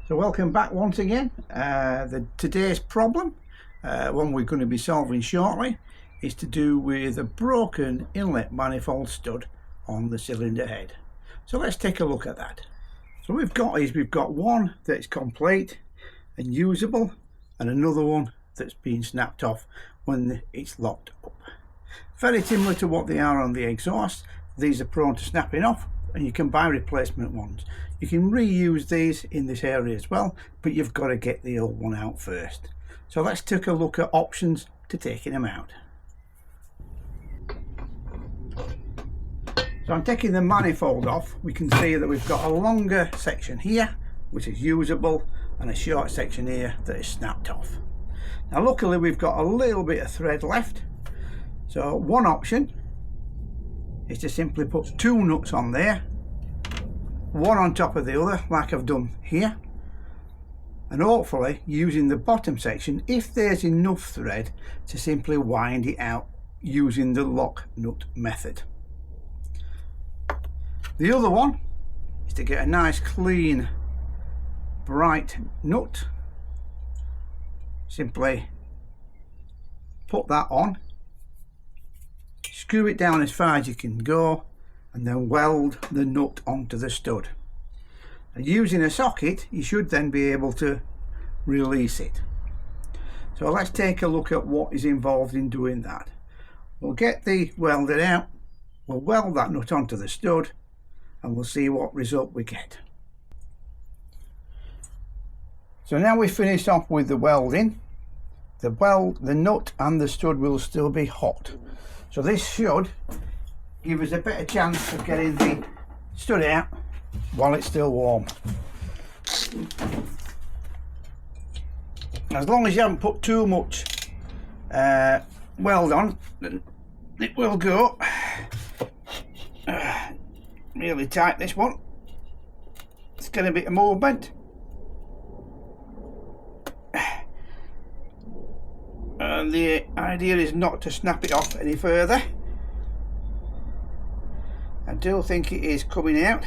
So welcome back once again. Today's problem, one we're going to be solving shortly, is to do with a broken inlet manifold stud on the cylinder head. So let's take a look at that. So we've got one that's complete and usable and another one that's been snapped off when it's locked up. Very similar to what they are on the exhaust. These are prone to snapping off, and you can buy replacement ones. You can reuse these in this area as well, but you've got to get the old one out first. So let's take a look at options to taking them out. So I'm taking the manifold off. We can see that we've got a longer section here which is usable and a short section here that is snapped off. Now luckily we've got a little bit of thread left, so one option is to simply put two nuts on there, one on top of the other like I've done here, and hopefully using the bottom section, if there's enough thread, to simply wind it out using the lock nut method. The other one is to get a nice clean bright nut, simply put that on, screw it down as far as you can go, and then weld the nut onto the stud. And using a socket you should then be able to release it. So let's take a look at what is involved in doing that. We'll get the welded out, we'll weld that nut onto the stud, and we'll see what result we get. So now we've finished off with the welding. The nut and the stud will still be hot, so this should give us a better chance of getting the stud out while it's still warm. As long as you haven't put too much weld on, it will go really tight. This one, it's getting a bit of movement, and the idea is not to snap it off any further. I do think it is coming out.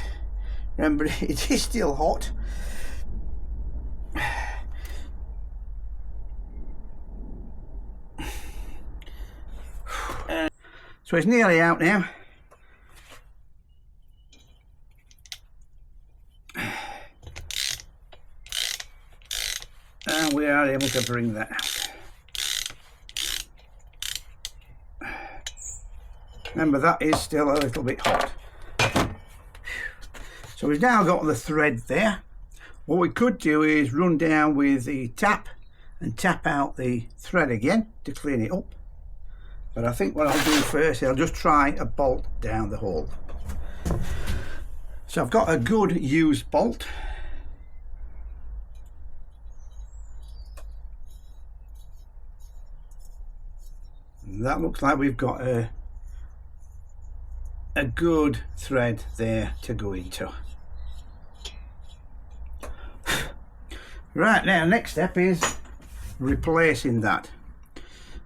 Remember, it is still hot. So it's nearly out now. And we are able to bring that out. Remember, that is still a little bit hot. So we've now got the thread there. What we could do is run down with the tap and tap out the thread again to clean it up. But I think what I'll do first is I'll just try a bolt down the hole. So I've got a good used bolt. And that looks like we've got a good thread there to go into. Right, now next step is replacing that.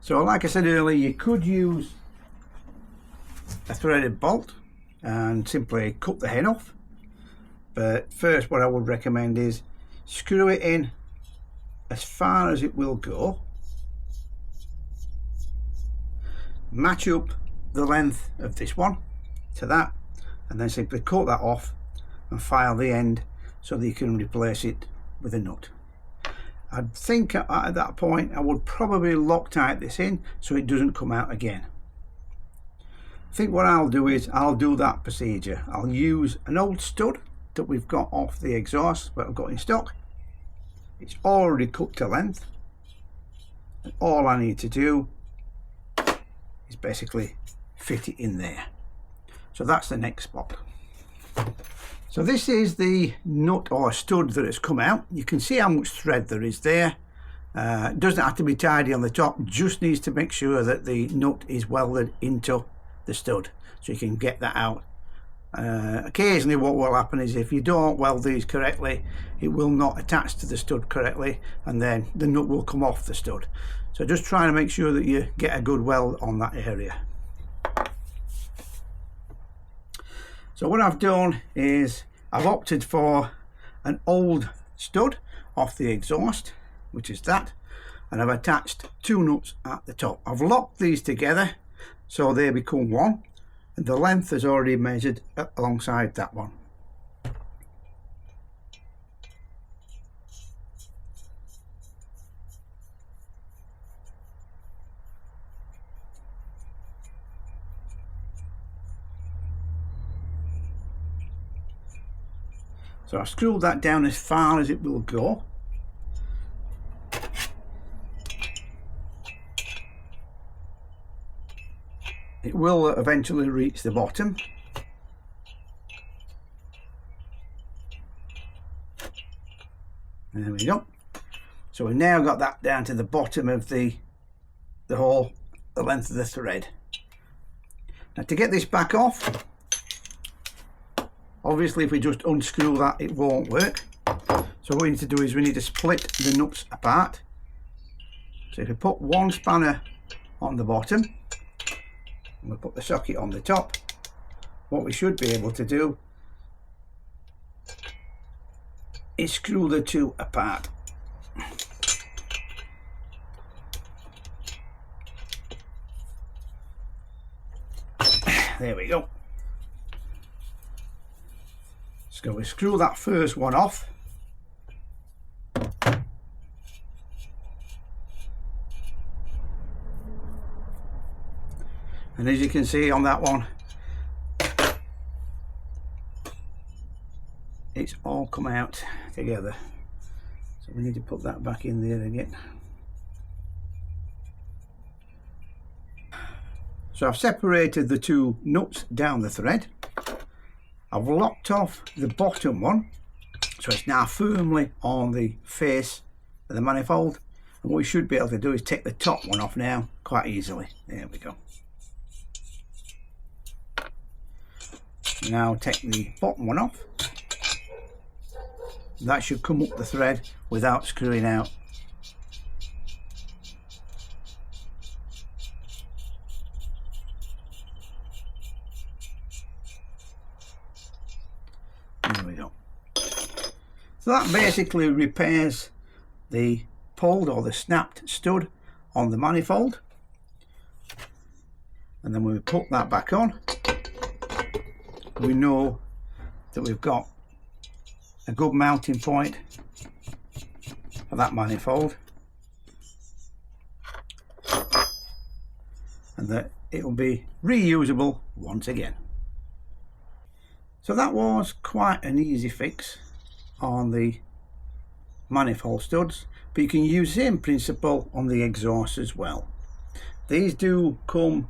So like I said earlier, you could use a threaded bolt and simply cut the head off, but first what I would recommend is screw it in as far as it will go, match up the length of this one to that, and then simply cut that off and file the end so that you can replace it with a nut. I think at that point I would probably Loctite this in so it doesn't come out again. I think what I'll do is I'll do that procedure. I'll use an old stud that we've got off the exhaust that I've got in stock. It's already cut to length, and all I need to do is basically fit it in there. So that's the next spot. So this is the nut or stud that has come out. You can see how much thread there is there. It doesn't have to be tidy on the top, just needs to make sure that the nut is welded into the stud so you can get that out. Occasionally what will happen is if you don't weld these correctly, it will not attach to the stud correctly, and then the nut will come off the stud. So just trying to make sure that you get a good weld on that area. So what I've done is I've opted for an old stud off the exhaust, which is that, and I've attached 2 nuts at the top. I've locked these together so they become one, and the length is already measured alongside that one. So I've screwed that down as far as it will go. It will eventually reach the bottom. There we go. So we've now got that down to the bottom of the hole, the length of the thread. Now to get this back off, obviously if we just unscrew that it won't work. So what we need to do is we need to split the nuts apart. So if we put one spanner on the bottom and we put the socket on the top, what we should be able to do is screw the two apart. There we go. So we screw that first one off. And as you can see on that one, it's all come out together. So we need to put that back in there again. So I've separated the 2 nuts down the thread. I've locked off the bottom one, so it's now firmly on the face of the manifold. And what we should be able to do is take the top one off now quite easily. There we go. Now take the bottom one off. That should come up the thread without screwing out. There we go. So that basically repairs the pulled or the snapped stud on the manifold. And then when we put that back on, we know that we've got a good mounting point for that manifold, and that it will be reusable once again. So that was quite an easy fix on the manifold studs, but you can use the same principle on the exhaust as well. These do come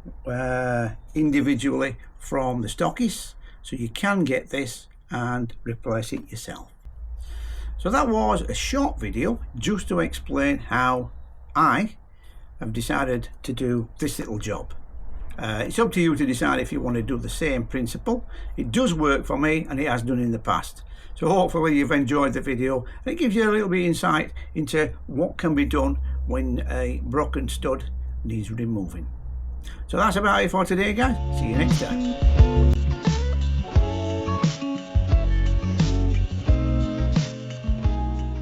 individually from the stockists, so you can get this and replace it yourself. So that was a short video just to explain how I have decided to do this little job. It's up to you to decide if you want to do the same principle. It does work for me and it has done in the past. So hopefully you've enjoyed the video and it gives you a little bit of insight into what can be done when a broken stud needs removing. So that's about it for today, guys. See you next time.